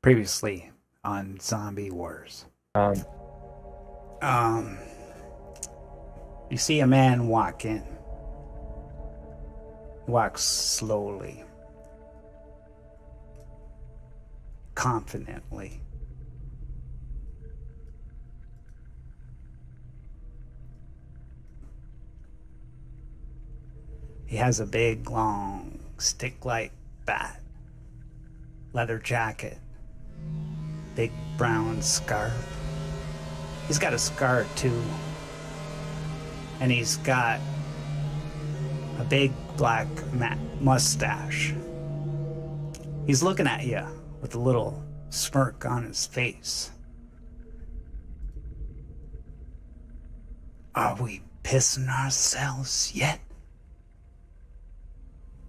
Previously on Zombie Wars. You see a man walk in. Walks slowly. Confidently. He has a big, long, stick-like bat. Leather jacket. Big brown scarf. He's got a scar too. And he's got a big black mustache. He's looking at you with a little smirk on his face. Are we pissing ourselves yet?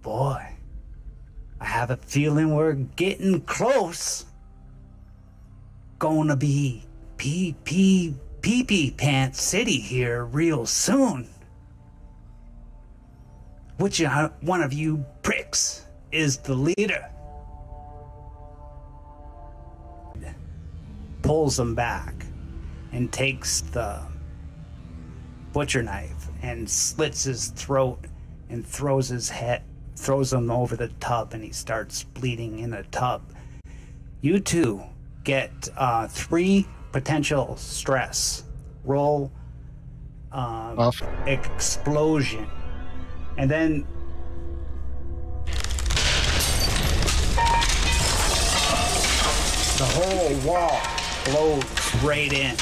Boy, I have a feeling we're getting close. Gonna be pee-pee pants city here real soon. Which one of you pricks is the leader? Pulls him back and takes the butcher knife and slits his throat and throws him over the tub, and he starts bleeding in the tub. You two get 3 potential stress. Roll explosion. And then the whole wall blows right in.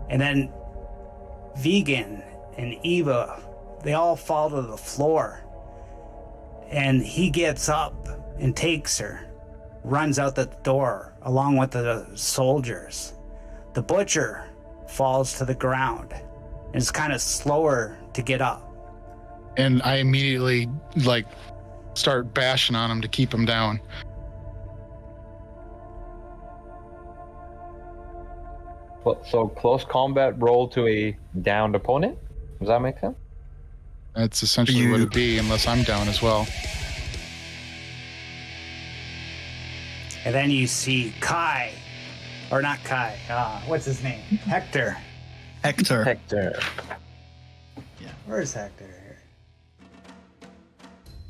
And then Vegan and Eva, they all fall to the floor. And he gets up and takes her, runs out the door along with the soldiers. The butcher falls to the ground and is kind of slower to get up. And I immediately start bashing on him to keep him down. So close combat roll to a downed opponent? Does that make sense? That's essentially what it'd be, unless I'm down as well. And then you see Kai, or not Kai, what's his name? Hector. Hector. Yeah. Where's Hector here?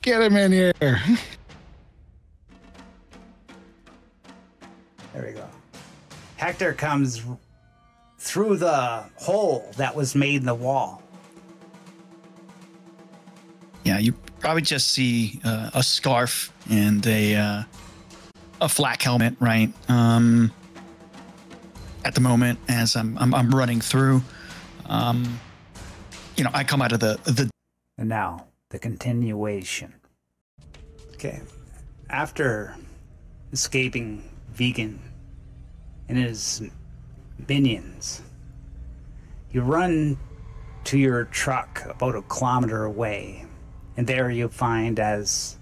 Get him in here. There we go. Hector comes through the hole that was made in the wall. Yeah, you probably just see a scarf and a flak helmet, right? At the moment, as I'm running through, I come out of the. And now the continuation. Okay, after escaping Vegan and his minions, you run to your truck about a kilometer away, and there you find as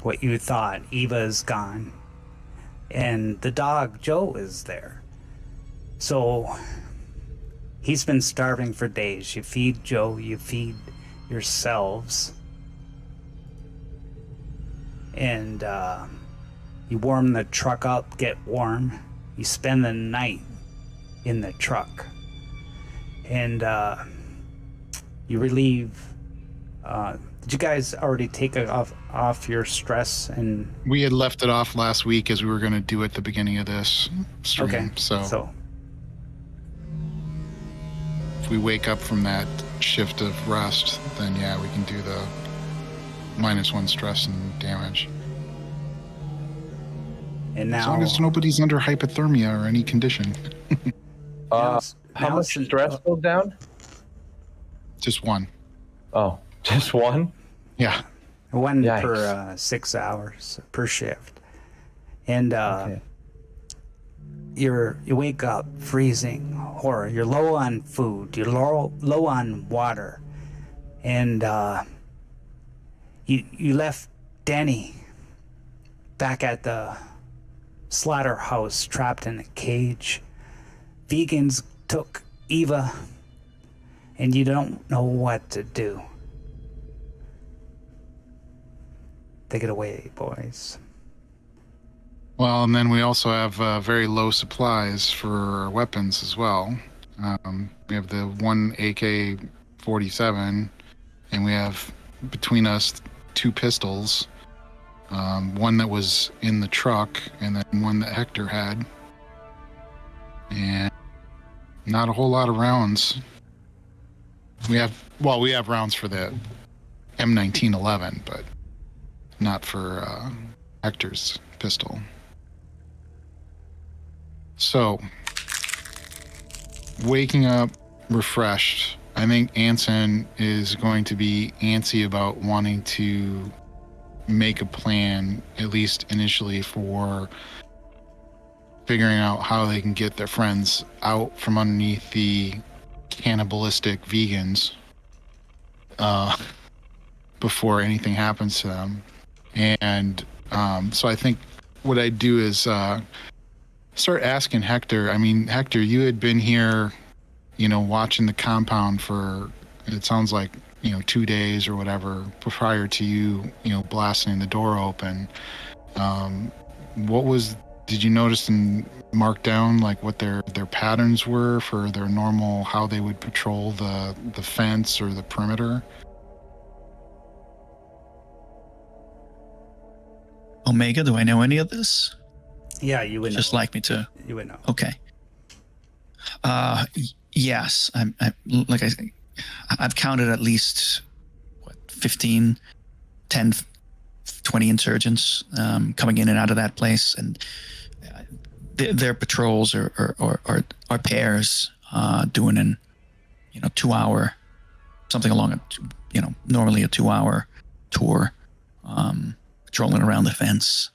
what you thought Eva's gone, and the dog Joe is there. So he's been starving for days. You feed Joe, you feed yourselves, and you warm the truck up, get warm. You spend the night in the truck, and you relieve. Did you guys already take it off your stress? And we had left it off last week as we were going to do at the beginning of this stream. Okay, So if we wake up from that shift of rest, then yeah, we can do the -1 stress and damage. and now, As long as nobody's under hypothermia or any condition. How now much since- stress goes down? Just one. Oh, just one? Yeah. one Yikes. per 6 hours per shift, and Okay. you wake up freezing horror. You're low on food. You're low on water, and you left Danny back at the slaughterhouse, trapped in a cage. Vegans took Eva, and you don't know what to do. Take it away, boys. Well, and then we also have very low supplies for weapons as well. We have the one AK-47, and we have between us 2 pistols. One that was in the truck, and then one that Hector had. And not a whole lot of rounds. We have rounds for the M1911, but not for Hector's pistol. So, waking up refreshed, I think Anson is going to be antsy about wanting to make a plan, at least initially, for figuring out how they can get their friends out from underneath the cannibalistic vegans before anything happens to them. And so I think what I'd do is start asking Hector. I mean, Hector, you had been here, watching the compound for, it sounds like, 2 days or whatever prior to you, blasting the door open. Did you notice and mark down like what their patterns were for their normal, how they would patrol the fence or the perimeter? Omega, do I know any of this? Yeah, you would Just know. like me to. You would know. Okay. Yes, I've counted at least 15, 10, 20 insurgents coming in and out of that place, and their patrols are pairs doing an 2-hour, something along a normally a 2-hour tour, patrolling around the fence.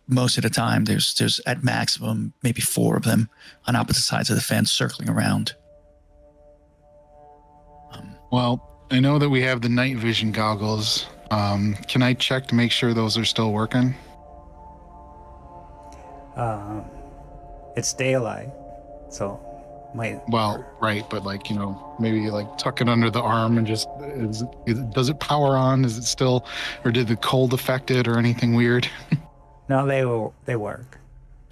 Most of the time there's at maximum maybe 4 of them on opposite sides of the fence circling around. Well, I know that we have the night vision goggles. Can I check to make sure those are still working? It's daylight, so might. Well, right, but maybe tuck it under the arm and just does it power on? Is it still, or did the cold affect it or anything weird? No, they work.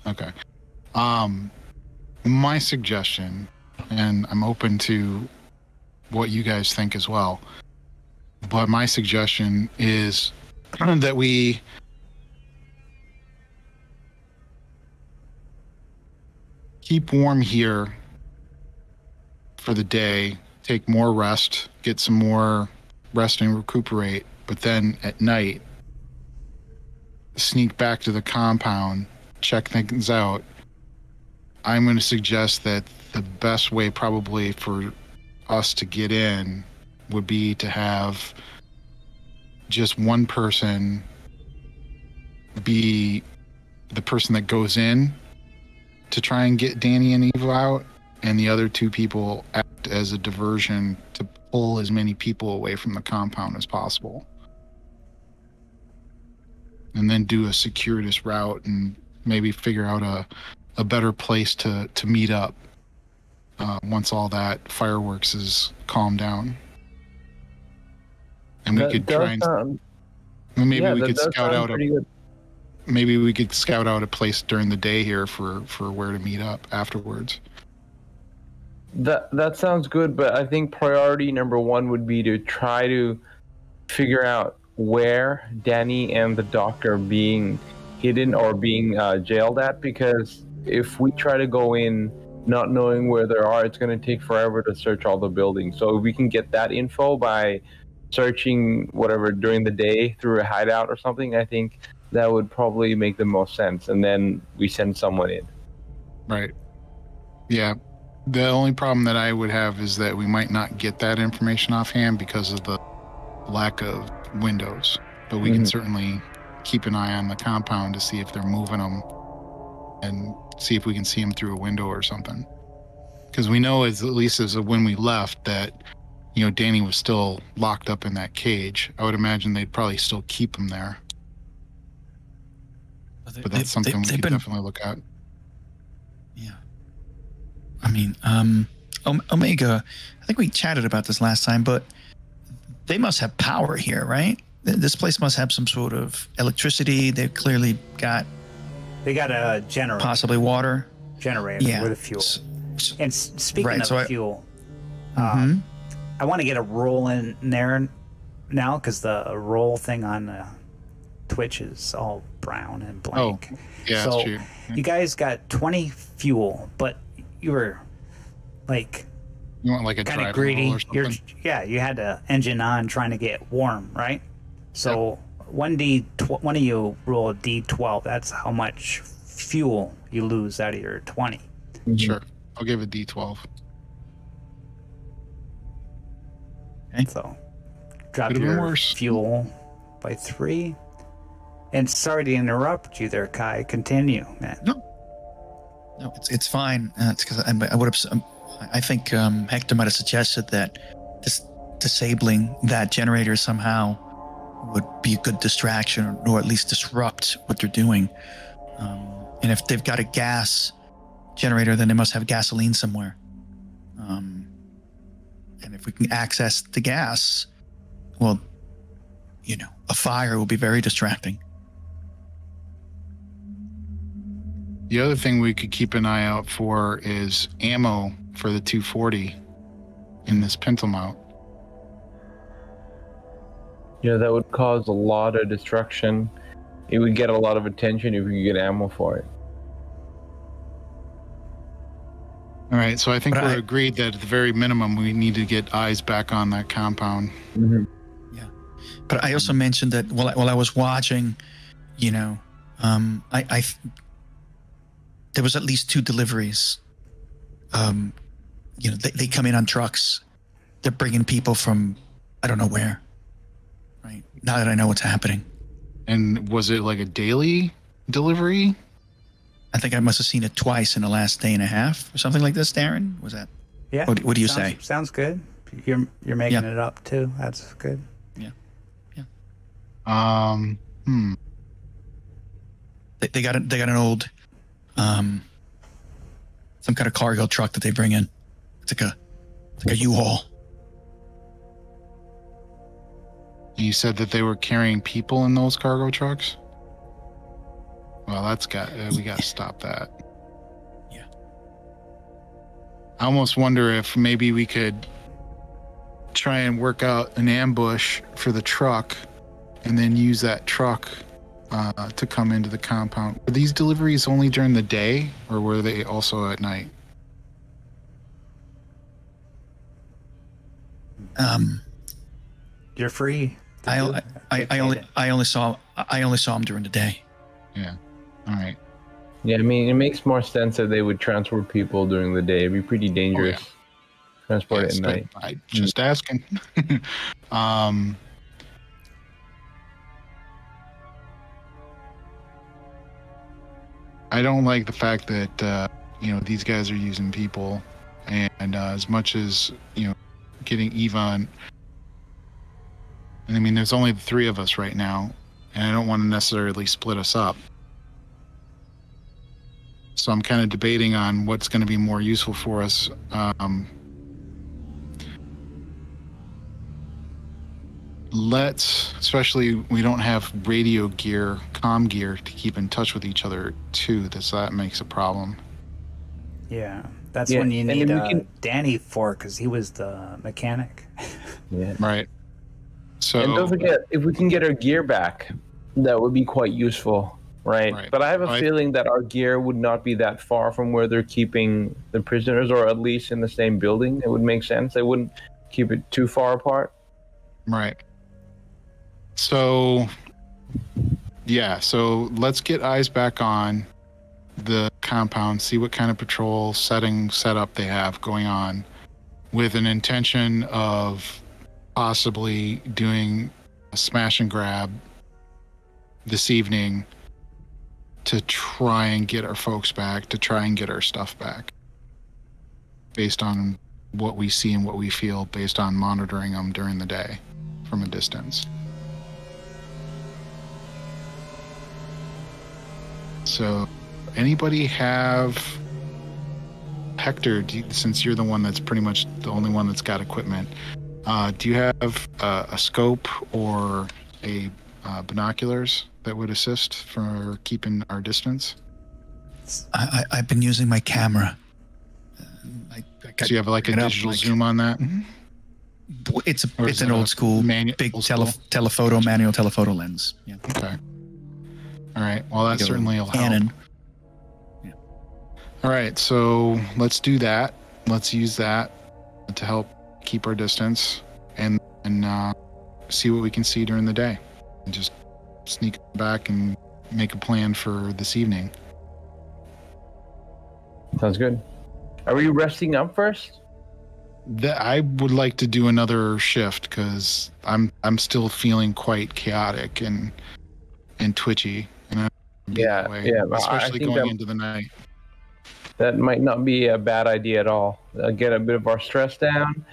Okay. My suggestion, and I'm open to what you guys think as well, but my suggestion is that we keep warm here for the day, take more rest, get some more rest and recuperate, but then at night, sneak back to the compound, check things out. I'm going to suggest that the best way probably for us to get in would be to have just one person be the person that goes in to try and get Danny and Eva out, and the other 2 people act as a diversion to pull as many people away from the compound as possible. And then do a circuitous route and maybe figure out a better place to meet up once all that fireworks is calmed down. And we could try and maybe we could scout out maybe we could scout out a place during the day here for where to meet up afterwards. That sounds good, but I think priority number 1 would be to try to figure out where Danny and the doc are being hidden or being jailed at, because if we try to go in not knowing where they are, it's going to take forever to search all the buildings. So if we can get that info by searching whatever during the day through a hideout or something, I think that would probably make the most sense, and then we send someone in. Right. Yeah. The only problem that I would have is that we might not get that information offhand because of the lack of windows, but we can certainly keep an eye on the compound to see if they're moving them and see if we can see them through a window or something. Because we know, at least as of when we left, that Danny was still locked up in that cage. I would imagine they'd probably still keep him there. But that's something we could definitely look at. Yeah. I mean, Omega, I think we chatted about this last time, but they must have power here, right? This place must have some sort of electricity. They've clearly got... They got a generator. Possibly water. Generator with fuel. And speaking of fuel, I want to get a roll in there now, because the roll thing on Twitch is all brown and blank. Oh, yeah, so that's true. You guys got 20 fuel, but you were like... You want like a kind of drive greedy. roll or something? You had the engine on trying to get warm, right? So one of you roll a D12. That's how much fuel you lose out of your 20. Sure. I'll give it D12. Okay. So drop your fuel by 3. And sorry to interrupt you there, Kai. Continue, man. No, it's fine. It's because I would have... I think Hector might have suggested that disabling that generator somehow would be a good distraction, or at least disrupt what they're doing. And if they've got a gas generator, then they must have gasoline somewhere. And if we can access the gas, well, a fire will be very distracting. The other thing we could keep an eye out for is ammo for the 240 in this pintle mount. Yeah, that would cause a lot of destruction. It would get a lot of attention if we could get ammo for it. All right, so I think we're agreed that at the very minimum we need to get eyes back on that compound. Yeah, but I also mentioned that while I was watching, I there was at least 2 deliveries. They come in on trucks. They're bringing people from I don't know where. Right now that I know what's happening. And was it like a daily delivery? I think I must have seen it twice in the last day and a half or something like this. Darren, was that? Yeah. What do you say? Sounds good. You're making it up too. That's good. Yeah. They got an old some kind of cargo truck that they bring in. It's like a U-Haul. You said that they were carrying people in those cargo trucks? Well, we got to stop that. Yeah. I almost wonder if maybe we could try and work out an ambush for the truck and then use that truck to come into the compound. Were these deliveries only during the day, or were they also at night? You're free. I only saw them during the day. Yeah. All right. Yeah, I mean, it makes more sense that they would transport people during the day. It'd be pretty dangerous. Transport it at night. I just asking. I don't like the fact that these guys are using people And as much as, getting Eva and I mean, there's only the three of us right now, and I don't want to necessarily split us up. So I'm kind of debating on what's going to be more useful for us. Especially we don't have radio gear, comm gear to keep in touch with each other too. That makes a problem. Yeah, that's when you and need then we can- Danny for, because he was the mechanic. Yeah. Right. So And don't forget, if we can get our gear back, that would be quite useful, right? Right. But I have a feeling that our gear would not be that far from where they're keeping the prisoners, or at least in the same building. It would make sense. They wouldn't keep it too far apart. Right. So, yeah. So let's get eyes back on the compound, see what kind of patrol setup they have going on, with an intention of possibly doing a smash and grab this evening to try and get our folks back, to try and get our stuff back, based on what we see and what we feel, based on monitoring them during the day from a distance. So, anybody have Hector? Since you're the one that's pretty much the only one that's got equipment, do you have a scope or a binoculars that would assist for keeping our distance? I've been using my camera. So you have like a digital zoom on that? It's Or it's is an it old a school big old school? manual telephoto lens. Yeah. Okay. All right. Well, that Like a certainly will help. Canon. All right. So let's do that. Let's use that to help keep our distance and see what we can see during the day. And just sneak back and make a plan for this evening. Sounds good. Are we resting up first? I would like to do another shift because I'm still feeling quite chaotic and twitchy. And I don't be that way, yeah. especially I think going into the night. that might not be a bad idea at all. Get a bit of our stress down,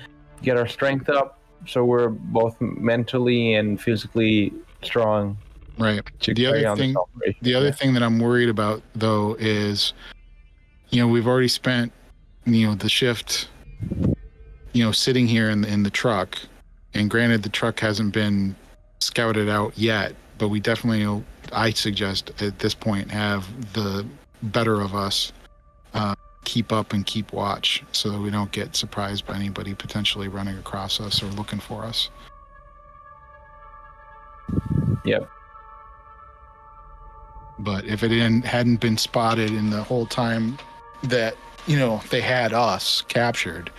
get our strength up, so we're both mentally and physically strong. Right. To The carry other on thing, this operation. the other thing that I'm worried about though is, we've already spent, the shift, sitting here in the truck, and granted the truck hasn't been scouted out yet, but we definitely, I suggest at this point, have the better of us keep up and keep watch so that we don't get surprised by anybody potentially running across us or looking for us. Yep. But if it hadn't been spotted in the whole time that, they had us captured,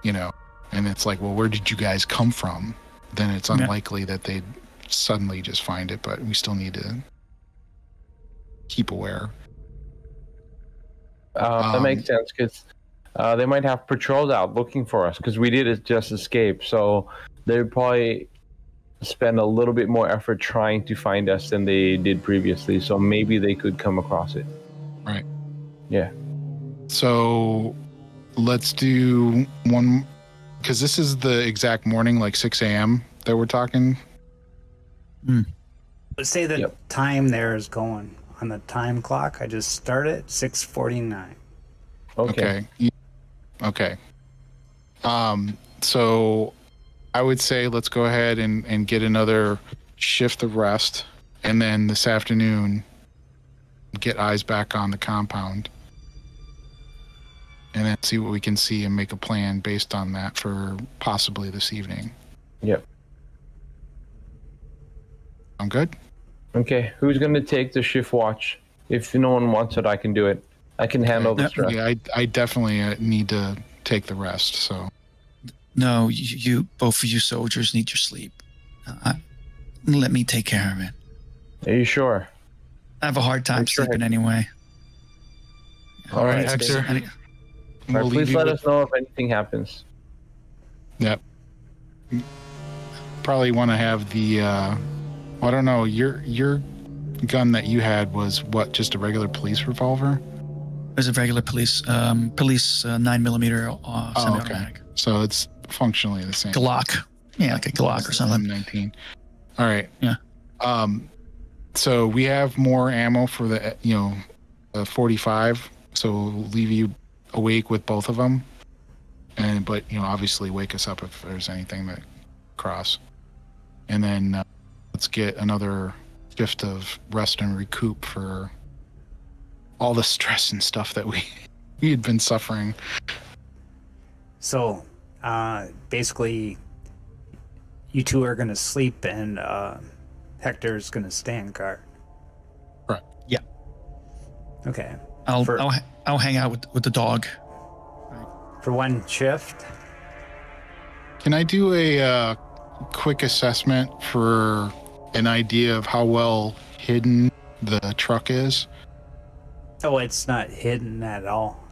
and it's like, well, where did you guys come from? Then it's unlikely that they'd suddenly just find it, but we still need to keep aware. That makes sense, because they might have patrols out looking for us, because we did just escape. So they'd probably spend a little bit more effort trying to find us than they did previously. So maybe they could come across it. Right. Yeah. So let's do one, because this is the exact morning, like 6 a.m. that we're talking. Let's say the Yep. time there is going on the time clock. I just started at 6:49. Okay. Okay. So I would say let's go ahead and get another shift of rest, and then this afternoon get eyes back on the compound, and then see what we can see and make a plan based on that for possibly this evening. Yep. I'm good. Okay. Who's going to take the shift watch? If no one wants it, I can do it. I can handle the stress. Yeah, I definitely need to take the rest. So No, you both of you soldiers need your sleep. Let me take care of it. Are you sure? I have a hard time Sure. sleeping anyway. All right, It's- Hector. any- All right, leave please you let with- us know if anything happens. Yep. Probably want to have the. I don't know. Your gun that you had was what? Just a regular police revolver? There's a regular police 9mm semi-automatic. Okay. So it's functionally the same. Glock. Yeah, like a Glock or something. M19. All right. Yeah. So we have more ammo for the 45. So we'll leave you awake with both of them, but obviously wake us up if there's anything that cross. And then let's get another shift of rest and recoup for all the stress and stuff that we had been suffering. So, basically, you two are going to sleep, and Hector's going to stand guard. Right. Yeah. Okay. I'll hang out with the dog. For one shift. Can I do a quick assessment for an idea of how well hidden the truck is? Oh, it's not hidden at all.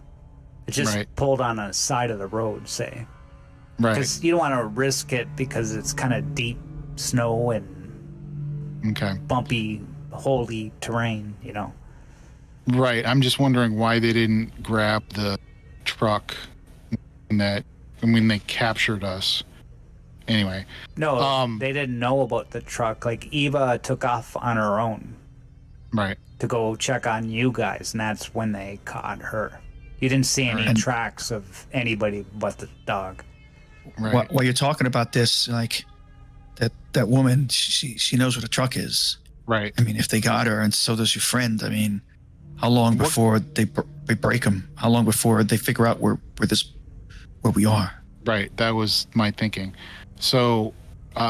It's just pulled on a side of the road, say. Right. Because you don't want to risk it because it's kind of deep snow and bumpy, holy terrain, Right. I'm just wondering why they didn't grab the truck when they captured us. Anyway. No, they didn't know about the truck. Like, Eva took off on her own. Right. To go check on you guys, and that's when they caught her. You didn't see any tracks of anybody but the dog. Right. While you're talking about this, like, that woman, she knows what a truck is. Right. I mean, if they got her, and so does your friend, I mean, how long before they break them? How long before they figure out where we are? Right. That was my thinking. So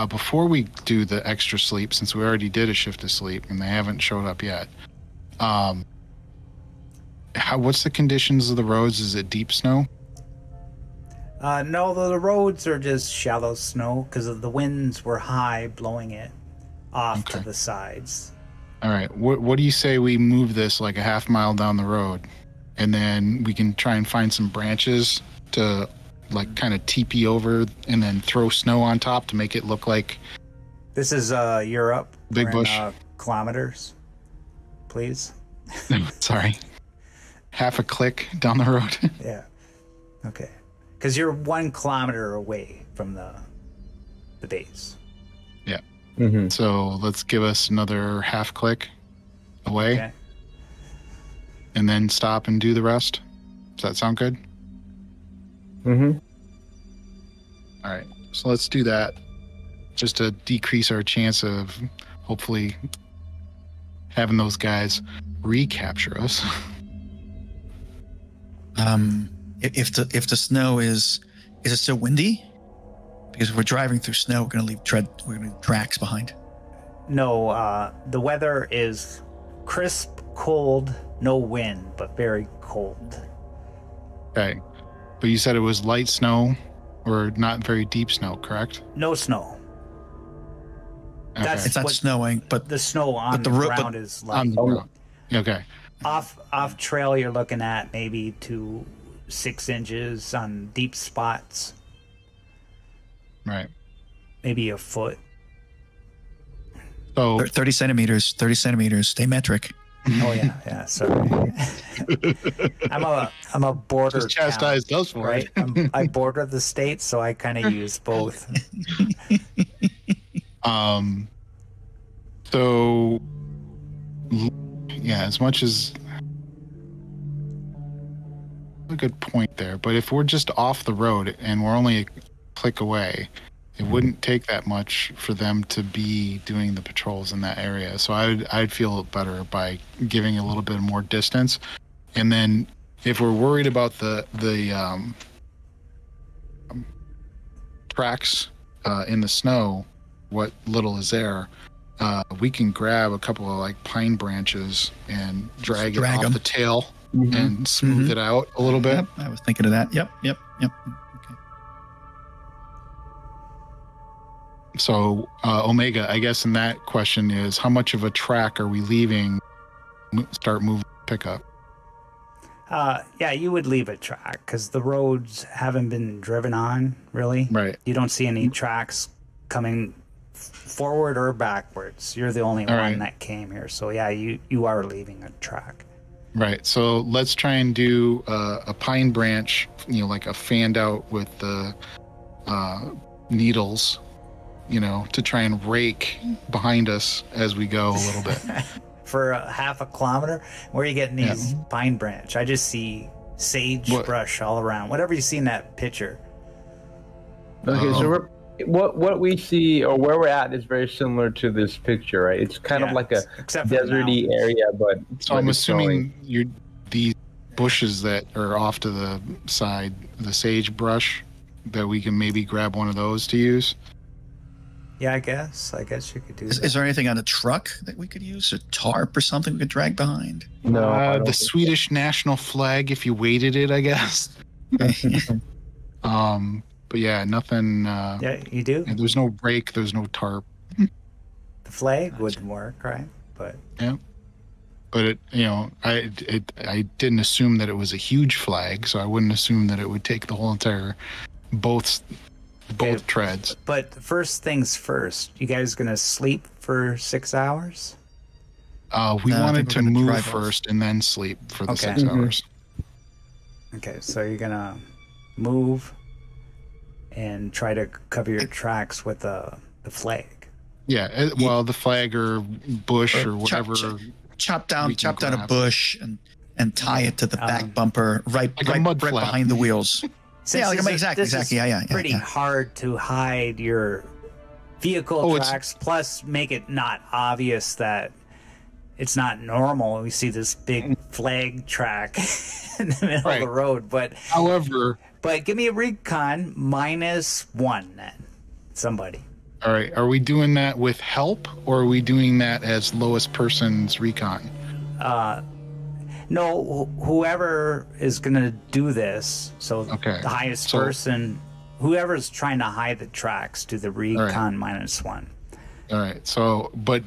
before we do the extra sleep, since we already did a shift of sleep and they haven't showed up yet, what's the conditions of the roads? Is it deep snow? No, the roads are just shallow snow because the winds were high, blowing it off to the sides. All right. What do you say we move this like a half mile down the road, and then we can try and find some branches to like kind of teepee over and then throw snow on top to make it look like... This is Europe. Big bush. Kilometers, please. Sorry. Half a click down the road. Yeah. Okay. Because you're 1 kilometer away from the base. Yeah. Mm-hmm. So let's give us another half click away. Okay. And then stop and do the rest. Does that sound good? Mm-hmm. All right. So let's do that. Just to decrease our chance of hopefully having those guys recapture us. If the snow is it still windy? Because if we're driving through snow, we're gonna leave tracks behind. No, the weather is crisp, cold, no wind, but very cold. Okay. But you said it was light snow or not very deep snow, correct? No snow. Okay. It's not snowing, but the snow on the ground is light. On the ground. Okay. Off trail, you're looking at maybe 2 6 inches on deep spots. Right. Maybe a foot. So 30 centimeters. Stay metric. Oh yeah. Sorry. I'm a border. Just chastise those for right? it. I border the states, so I kind of use both. So yeah, as much as a good point there, but if we're just off the road and we're only a click away, it wouldn't take that much for them to be doing the patrols in that area. So I'd feel better by giving a little bit more distance. And then if we're worried about the tracks in the snow, what little is there, we can grab a couple of like pine branches and drag it off the tail and smooth it out a little bit. Yep, I was thinking of that. Yep. Okay. So, Omega, I guess in that question is, how much of a track are we leaving? Start moving pickup. Yeah, you would leave a track because the roads haven't been driven on, really. Right. You don't see any tracks coming forward or backwards. You're the only one that came here. So, yeah, you are leaving a track. Right. So let's try and do a pine branch, like a fanned out with the needles, to try and rake behind us as we go a little bit. For half a kilometer? Where are you getting these pine branch? I just see sagebrush all around. Whatever you see in that picture. Okay, so what we see or where we're at is very similar to this picture, right? It's kind of like a deserty area, but so I'm assuming these bushes that are off to the side, the sagebrush, that we can maybe grab one of those to use. Yeah, I guess you could do that. Is there anything on a truck that we could use? A tarp or something we could drag behind? No, the Swedish national flag, if you weighted it, I guess. But yeah, nothing. Yeah, you do? There's no rake, there's no tarp. The flag wouldn't work, right? But yeah. But I didn't assume that it was a huge flag, so I wouldn't assume that it would take the whole entire both treads. But first things first, you guys gonna sleep for 6 hours? We wanted to move first and then sleep for the 6 hours. Okay, so you're gonna move and try to cover your tracks with the flag. Yeah, the flag or bush or whatever. Chop down a bush and tie it to the back bumper right behind the wheels. Exactly. Yeah. Pretty hard to hide your vehicle tracks. Plus, make it not obvious that it's not normal. We see this big flag track in the middle of the road, but give me a recon -1 then. Somebody. All right. Are we doing that with help, or are we doing that as lowest person's recon? No, whoever is going to do this, so the highest person, whoever's trying to hide the tracks, do the recon -1. All right. So, but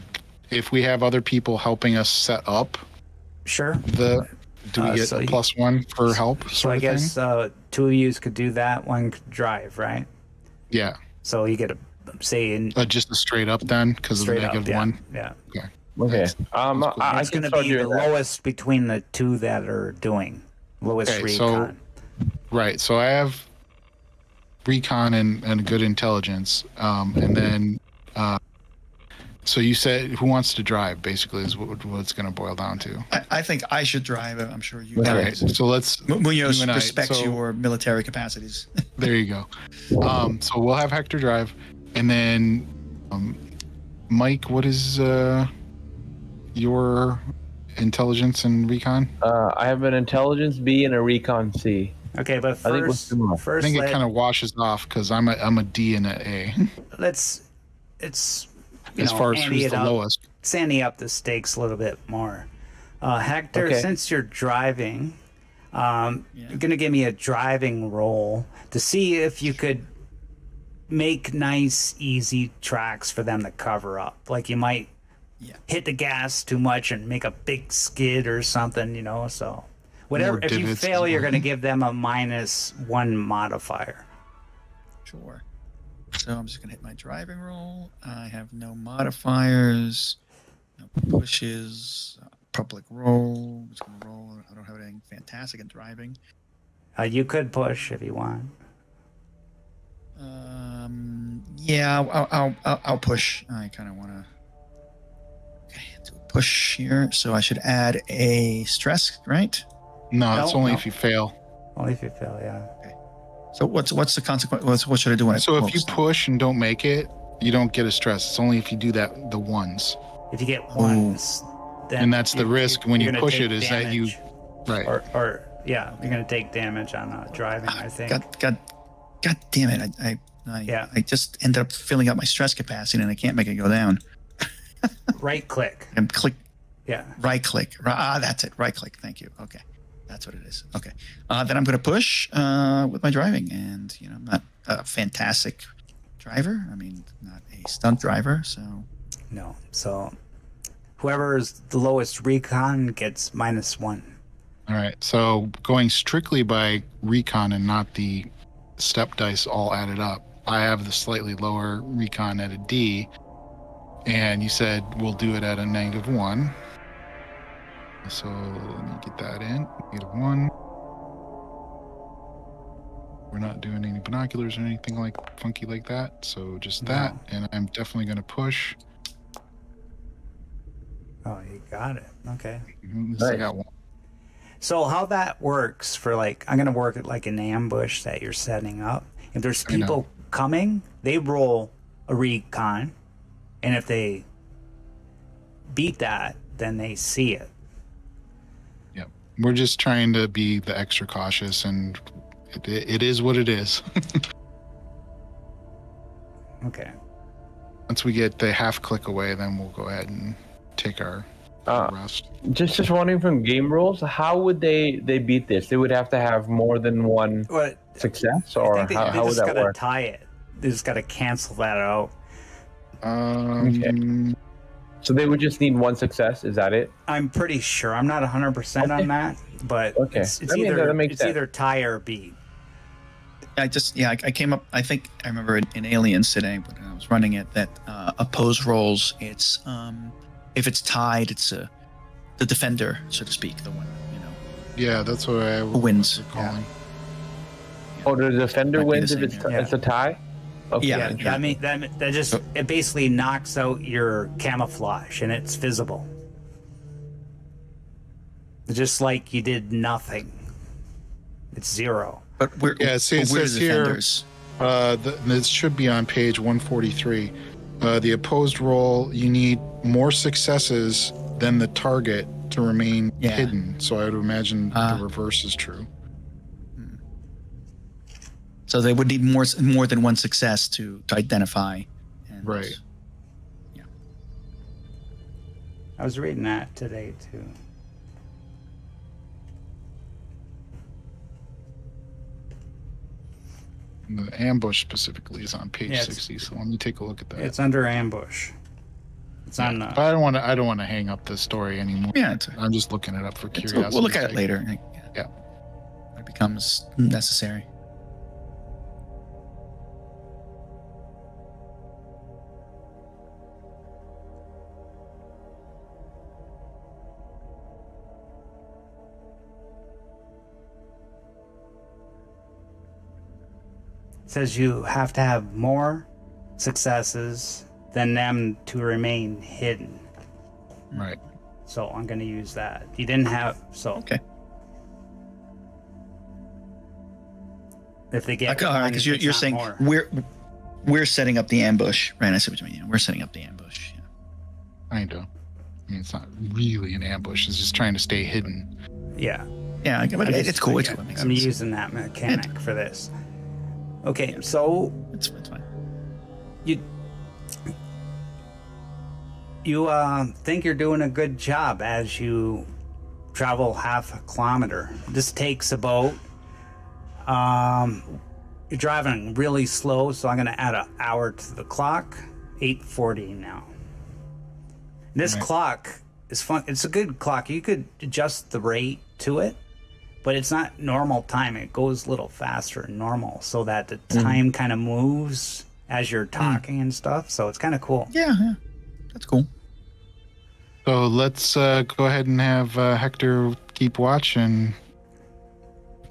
if we have other people helping us set up, sure. Do we get a +1 for help? So I guess 2 of you could do that. One could drive, right? Yeah. So you get just a straight up then, because of the -1. Yeah. Okay. Okay. It's going to be the lowest between the two that are doing lowest recon. So I have recon and good intelligence, and then so you said who wants to drive? Basically, is what it's going to boil down to. I think I should drive. I'm sure you. All right. So let's. Munoz respects your military capacities. There you go. So we'll have Hector drive, and then Mike, what is your intelligence and recon? I have an intelligence B and a recon C. Okay, but first I think it kind of washes off because I'm a D and an A. It's as far as who's the lowest. Sandy up the stakes a little bit more. Hector, since you're driving, you're going to give me a driving roll to see if you could make nice, easy tracks for them to cover up. Like you might hit the gas too much and make a big skid or something, so whatever. If you fail, you're going to give them a -1 modifier. Sure. So I'm just going to hit my driving roll. I have no modifiers, no pushes, public roll. I'm just going to roll. I don't have anything fantastic in driving. You could push if you want. I'll push. I kind of want to do a push here. So I should add a stress, right? No, it's only if you fail. Only if you fail, yeah. Okay. So what's the consequence? What should I do when So if you push and don't make it, you don't get a stress. It's only if you do the ones. If you get ones, then and that's the risk when you push it is damage. that you you're going to take damage on driving. I think. God damn it! I just ended up filling up my stress capacity and I can't make it go down. Right click. And click. Yeah. Right click. That's it. Right click. Thank you. Okay. That's what it is. Okay. Then I'm going to push with my driving. And, I'm not a fantastic driver. I mean, not a stunt driver. So. No. So whoever is the lowest recon gets -1. All right. So going strictly by recon and not the step dice all added up, I have the slightly lower recon at a D. And you said we'll do it at a -1. So let me get that in. -1. We're not doing any binoculars or anything like funky like that. So just that. And I'm definitely going to push. Oh, you got it. Okay. I got one. So how that works for like, I'm going to work it like an ambush that you're setting up. If there's people coming, they roll a recon. And if they beat that, then they see it. Yep. We're just trying to be the extra cautious, and it is what it is. Okay. Once we get the half click away, then we'll go ahead and take our rest. Just wondering from game rules, how would they beat this? They would have to have more than one success, or I think how they would just that gotta work? tie it. They just gotta cancel that out. Okay. So they would just need one success. Is that it? I'm pretty sure. I'm not 100% on that, but it's That makes sense. either tie or beat. I came up. I think I remember in Aliens today when I was running it that opposed rolls. It's if it's tied, it's the defender, so to speak, the one Yeah, that's what I who wins. was calling. Oh, the defender Might be wins the if same, it's a tie. Okay. Yeah. I mean that just it basically knocks out your camouflage and it's visible. Just like you did nothing. It's 0. But we're Yeah, see, it we're says the here, defenders. this should be on page 143. The opposed roll, you need more successes than the target to remain hidden. So I would imagine the reverse is true. So they would need more than one success to identify. And, Right. Yeah. I was reading that today too. And the ambush specifically is on page Yeah, 60. So let me take a look at that. It's under ambush. It's on But I don't want to hang up the story anymore. Yeah, I'm just looking it up for curiosity. we'll look at it later. Yeah. When it becomes necessary. says you have to have more successes than them to remain hidden. Right. So I'm going to use that. You didn't have Okay. If they get Because you're saying more. we're setting up the ambush, right? I see what you mean. Yeah, we're setting up the ambush. Yeah. Kind of. I mean, it's not really an ambush. It's just trying to stay hidden. Yeah. Yeah, but it's cool. It's cool. It makes I'm sense. using that mechanic for this. Okay, so It's fine. you think you're doing a good job as you travel half a kilometer. This takes about you're driving really slow, so I'm going to add an hour to the clock. 8:40 now. This clock is fun. It's a good clock. You could adjust the rate to it, but it's not normal time. It goes a little faster than normal, so that the time kind of moves as you're talking and stuff. So it's kind of cool. Yeah, that's cool. So let's go ahead and have Hector keep watch, and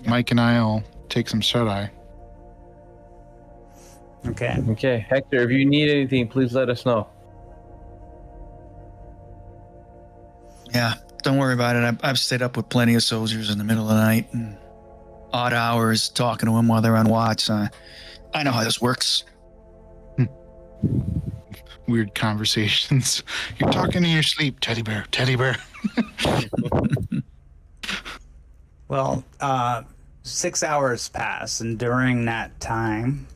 Mike and I'll take some shut-eye. Okay. Okay, Hector, if you need anything, please let us know. Yeah, don't worry about it. I've stayed up with plenty of soldiers in the middle of the night, and odd hours talking to them while they're on watch. I know how this works. Weird conversations. You're talking in your sleep, teddy bear, teddy bear. Well, 6 hours pass, and during that time,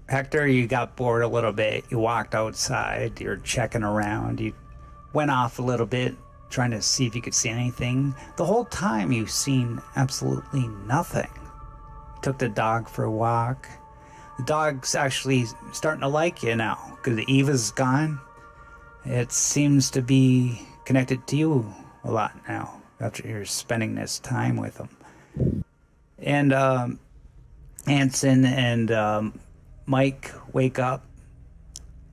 Hector, you got bored a little bit. You walked outside. You're checking around. You went off a little bit, trying to see if you could see anything. The whole time, you've seen absolutely nothing. Took the dog for a walk. The dog's actually starting to like you now because Eva's gone. It seems to be connected to you a lot now after you're spending this time with him. And Anson and Mike wake up,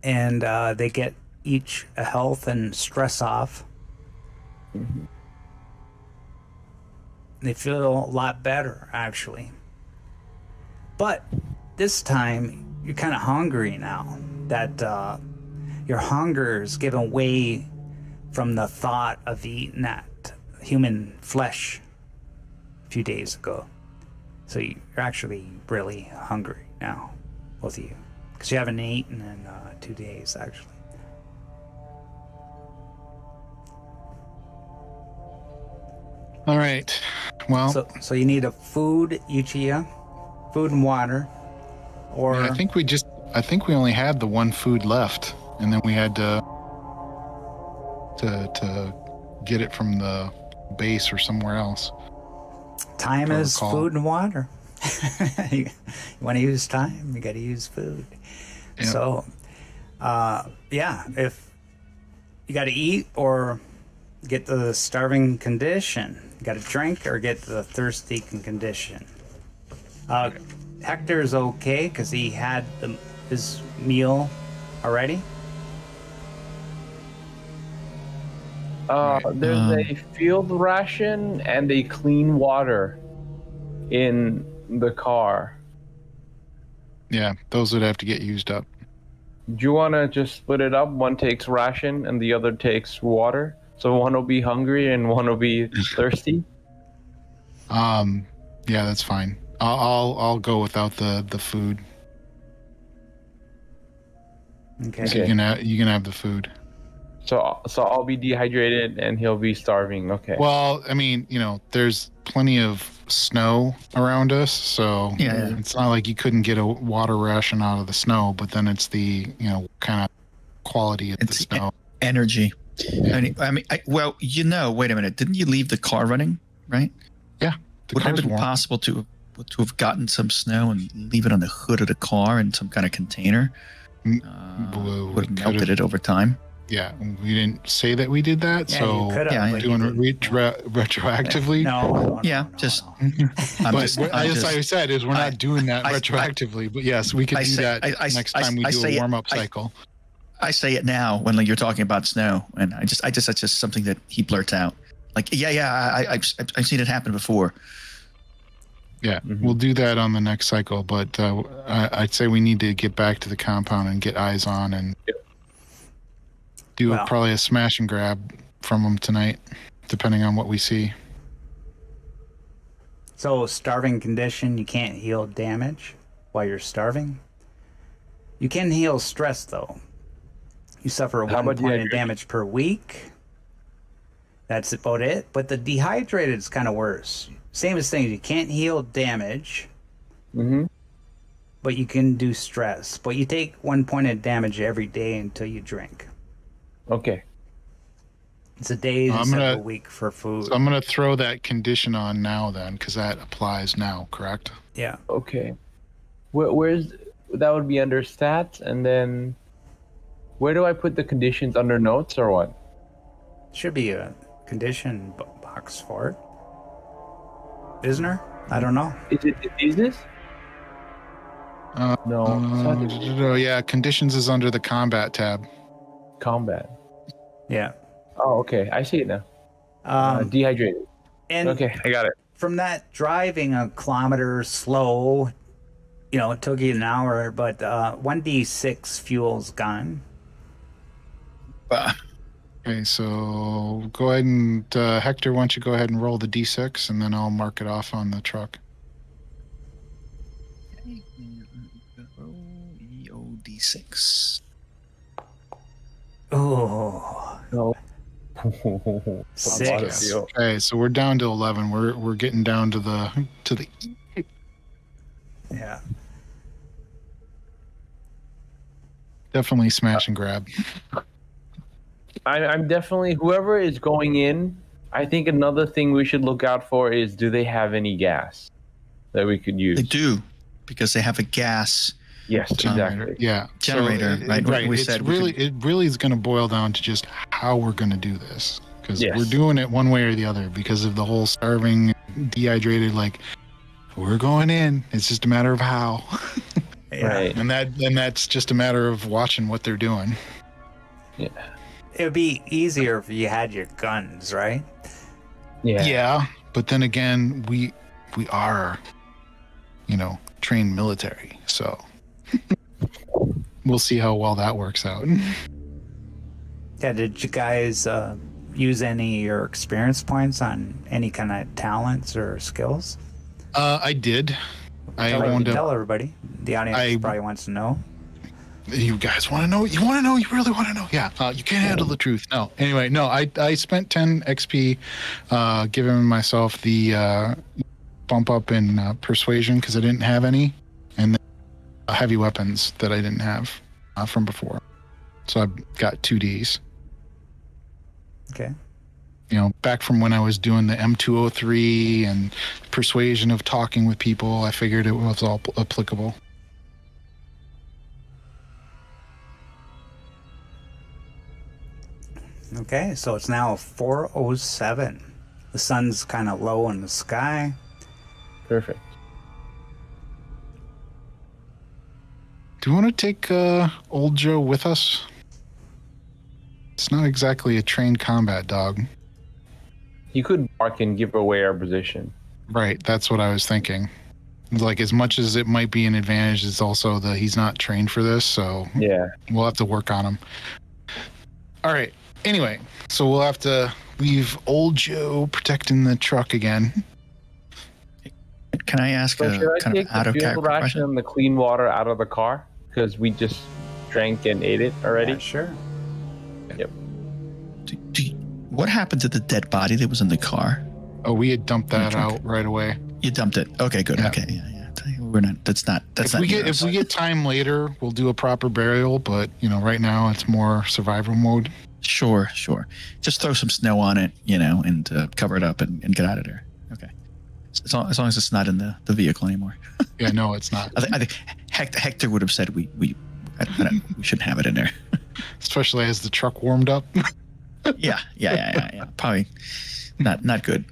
and they get each a health and stress off. They feel a lot better, actually. But this time, you're kind of hungry now. That your hunger is given way from the thought of eating that human flesh a few days ago. So you're actually really hungry now, both of you. Because you haven't eaten in 2 days, actually. All right. Well, So you need a food, Uchiha, food and water, or I think we only had the one food left, and then we had to get it from the base or somewhere else. time is recall. food and water. You want to use time, you got to use food. Yeah. So, yeah, if you got to eat or get the starving condition, you got to drink or get the thirsty condition. Hector's okay because he had his meal already. There's a field ration and a clean water in the car. Yeah, those would have to get used up. Do you want to just split it up? One takes ration and the other takes water. So one will be hungry and one will be thirsty. Yeah, that's fine. I'll go without the food. Okay. So you can have the food. So I'll be dehydrated and he'll be starving. Okay. Well, I mean, there's plenty of snow around us, so Yeah. it's not like you couldn't get a water ration out of the snow, but then it's the, kind of quality of the It's snow. energy. Wait a minute. Didn't you leave the car running, right? Yeah. The Would it have car's been warm. possible to have gotten some snow and leave it on the hood of the car in some kind of container? Well, Would have we melted could've- it over time. Yeah, we didn't say that we did that, Yeah, so you could have. yeah, but doing you it didn't. retroactively. No. Yeah, no, just- no. I'm But just, as I said, we're I- not doing that I- retroactively. But yes, we could I do say- that I- next I- time we I do say a it- warm-up I- cycle. I say it now when you're talking about snow, and that's just something that he blurts out. Like, I've seen it happen before. Yeah, Mhm. we'll do that on the next cycle. But I'd say we need to get back to the compound and get eyes on and do Well- probably a smash and grab from them tonight, depending on what we see. So, starving condition, you can't heal damage while you're starving. You can heal stress, though. You suffer How 1 about point of dehydration? damage per week. That's about it. But the dehydrated is kind of worse. Same as things. You can't heal damage, Mm-hmm. but you can do stress. But you take 1 point of damage every day until you drink. Okay. It's a day I'm instead of gonna- a week for food. So I'm going to throw that condition on now then, because that applies now, correct? Yeah. Okay. Where's that would be under stats, and then where do I put the conditions under notes or what? Should be a condition box for it. Isn't there? I don't know. Is it diseases? No. Oh yeah, conditions is under the combat tab. Combat. Yeah. Oh, okay. I see it now. Dehydrated. And Okay, I got it. from that driving a kilometer slow, it took you an hour, but 1d6 fuel's gone. Okay, so go ahead and Hector, why don't you go ahead and roll the d6, and then I'll mark it off on the truck. EOD6. Oh, No. 6. Okay, so we're down to 11. We're getting down to the Yeah. definitely smash and grab. I'm definitely whoever is going in. I think another thing we should look out for is, do they have any gas that we could use? They do, because they have a gas. Yes, exactly. Yeah, Generator, so, right? Right. We It's said we really it really is going to boil down to just how we're going to do this, because Yes. we're doing it one way or the other because of the whole starving, dehydrated. Like, we're going in. It's just a matter of how, Yeah. Right. and that's just a matter of watching what they're doing. Yeah. It would be easier if you had your guns, right? Yeah, but then again, we are, trained military, so we'll see how well that works out. Yeah, did you guys use any of your experience points on any kind of talents or skills? I did. Tell everybody. The audience probably wants to know. You guys want to know? You want to know? You really want to know? Yeah. You can't handle the truth. No. Anyway, no. I spent 10 XP giving myself the bump up in persuasion because I didn't have any, and then heavy weapons that I didn't have from before. So I've got 2Ds. Okay. Back from when I was doing the M203 and persuasion of talking with people, I figured it was all applicable. Okay, so it's now 4:07. The sun's kind of low in the sky. Perfect. Do you want to take old Joe with us? It's not exactly a trained combat dog. He could bark and give away our position. Right, that's what I was thinking. Like, as much as it might be an advantage, it's also that he's not trained for this, so yeah, we'll have to work on him. All right. Anyway, so we'll have to leave old Joe protecting the truck again. Can I ask so a kind of out of character ration question? and the clean water out of the car because we just drank and ate it already? Yeah, sure. Yep. What happened to the dead body that was in the car? Oh, we had dumped that out right away. You dumped it. Okay, good. Yeah. Okay, yeah. We're not. That's not. That's not. If we get time later, we'll do a proper burial. But right now it's more survival mode. Sure. Just throw some snow on it, and cover it up and get out of there. Okay. As long as it's not in the vehicle anymore. Yeah, no, it's not. I think Hector would have said we shouldn't have it in there. Especially as the truck warmed up. Yeah. Probably not good.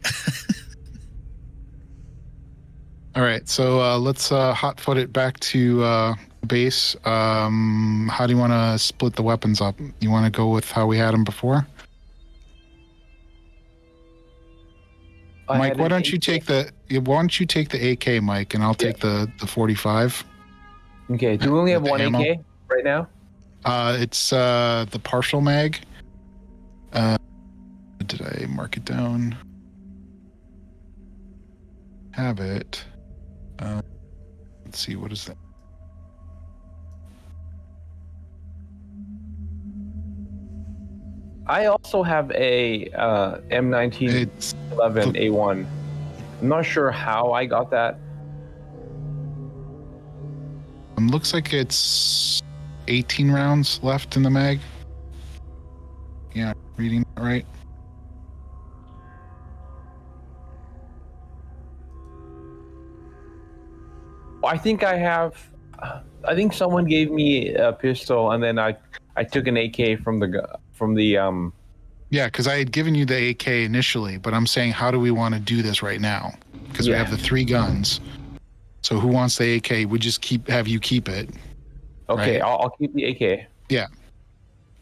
All right, so let's hot-foot it back to base. How do you want to split the weapons up? You want to go with how we had them before? Mike, why don't you take the AK, Mike, and I'll take the 45. Okay. Do we only have The one ammo? AK right now? It's the partial mag. Did I mark it down? Have it. Let's see, what is that? I also have a M1911 It's A1. I'm not sure how I got that. looks like it's 18 rounds left in the mag. Yeah, reading that right. I think I have. I think someone gave me a pistol, and then I took an AK from the. Yeah, because I had given you the AK initially, but I'm saying, how do we want to do this right now? Because we have the 3 guns. So who wants the AK? We just have you keep it. Okay, right? I'll keep the AK. Yeah.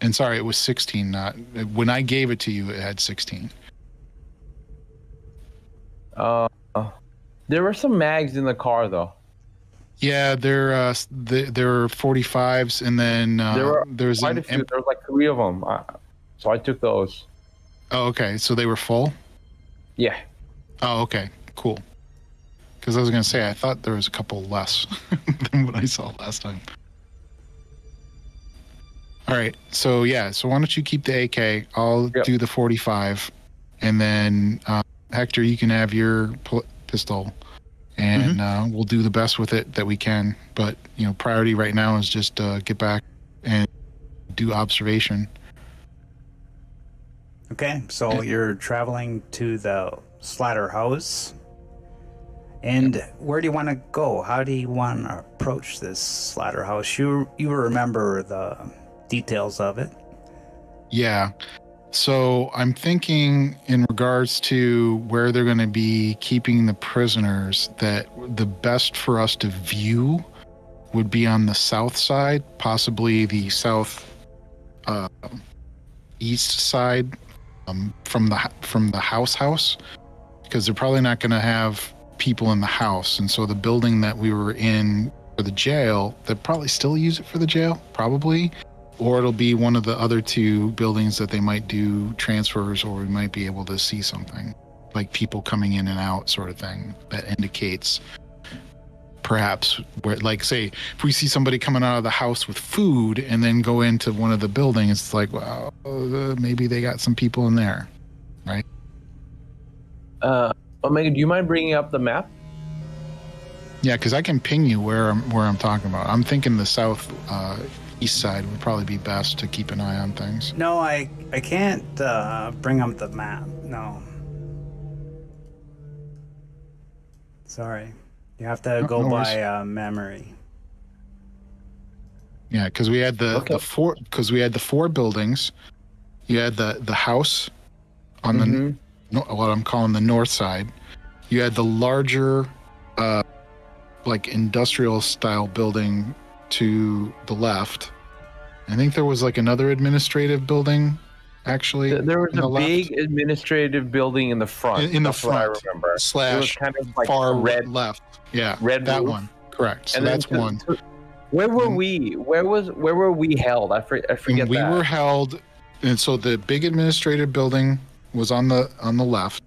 And sorry, it was 16. Not when I gave it to you, it had 16. There were some mags in the car though. Yeah, there are 45s, and then there's quite a few. There was like 3 of them, so I took those. Oh, okay. So they were full. Yeah. Oh, okay. Cool. Because I was gonna say I thought there was a couple less than what I saw last time. All right. So yeah. So why don't you keep the AK? I'll do the 45, and then Hector, you can have your pistol. And we'll do the best with it that we can. But, priority right now is just get back and do observation. Okay, so you're traveling to the slaughterhouse. And where do you want to go? How do you want to approach this slaughterhouse? You remember the details of it. Yeah. So I'm thinking in regards to where they're going to be keeping the prisoners, that the best for us to view would be on the south side, possibly the south southeast side from the house, because they're probably not going to have people in the house, and so the building that we were in for the jail, they'll probably still use it for the jail, probably, or it'll be one of the other two buildings that they might do transfers, or we might be able to see something like people coming in and out, sort of thing, that indicates perhaps where, like, say, if we see somebody coming out of the house with food and then go into one of the buildings, it's like, well, maybe they got some people in there, right? Omega, do you mind bringing up the map? Yeah, because I can ping you where I'm talking about. I'm thinking the south east side would probably be best to keep an eye on things. No, I can't bring up the map. No. Sorry. You have to go by memory. Yeah, because we had the four buildings. You had the house on the what I'm calling the north side. You had the larger like industrial style building to the left. I think there was like another administrative building actually. There was a big administrative building in the front. In the That's front, what I remember. Slash it was kind of like far red left. Yeah, red that roof. one. Correct. So And that's then one. Where were we? Where were we held? I forget We that. were held, and so the big administrative building was on the left.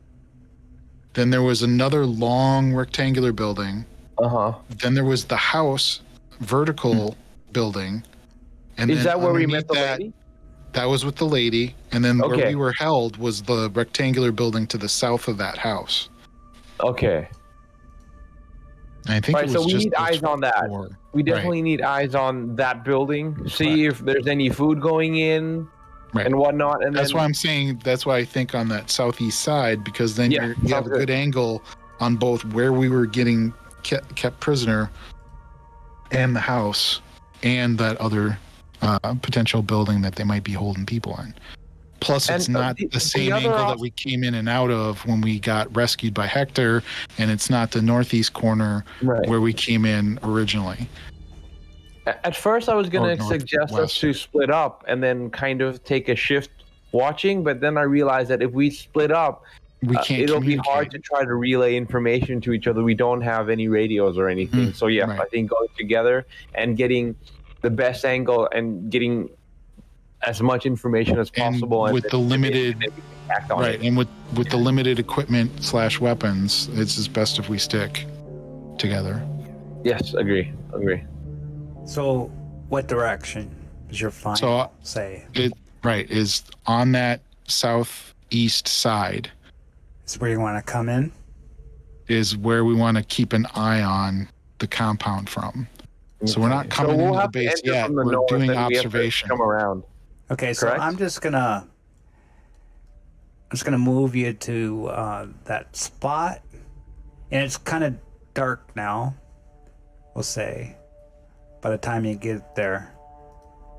Then there was another long rectangular building. Then there was the house vertical building. And is then that where we underneath met the lady? That was with the lady, and then where Okay. we were held was the rectangular building to the south of that house. Okay. And I think Right, it was so we just need those eyes on that. four. We definitely need eyes on that building. See if there's any food going in Right. and whatnot. And That's then, why I'm saying. That's why I think on that southeast side, because then Yeah, you have a sounds good good. angle on both where we were getting kept prisoner, and the house, and that other potential building that they might be holding people in. Plus, it's And, not the the same other angle that op- we came in and out of when we got rescued by Hector, and it's not the northeast corner Right. where we came in originally. At first, I was going to Or suggest us northwest. to split up and then kind of take a shift watching, but then I realized that if we split up, We can't. it'll be hard communicate. to try to relay information to each other. We don't have any radios or anything. So, yeah, right. I think going together and getting the best angle and getting as much information as And possible. with the limited- and then we can act on Right, it. and with the limited equipment / weapons, it's just best if we stick together. Yes, agree. So, what direction is your final So, say? It is on that southeast side Is where you want to come in? is where we want to keep an eye on the compound from. So we're not Okay. coming we'll into the have to base enter yet. from the We're north, doing and we have to observation. Come around. Okay, so Correct? I'm just gonna move you to that spot, and it's kind of dark now. We'll say by the time you get there,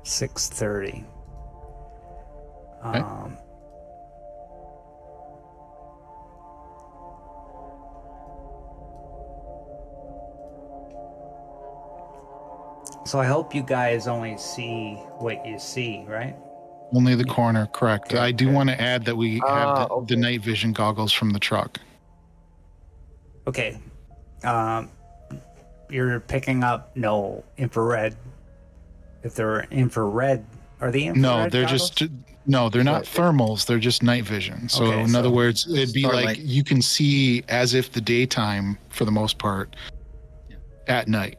6:30. Okay. So I hope you guys only see what you see, right? Only the corner, correct. I do want to add that we have the okay. night vision goggles from the truck. Okay. You're picking up no infrared. If they're infrared, are they infrared? No, they're goggles? just they're not thermals. They're just night vision. So Okay, in so other words, it'd be Starlight. like you can see as if the daytime for the most part at night.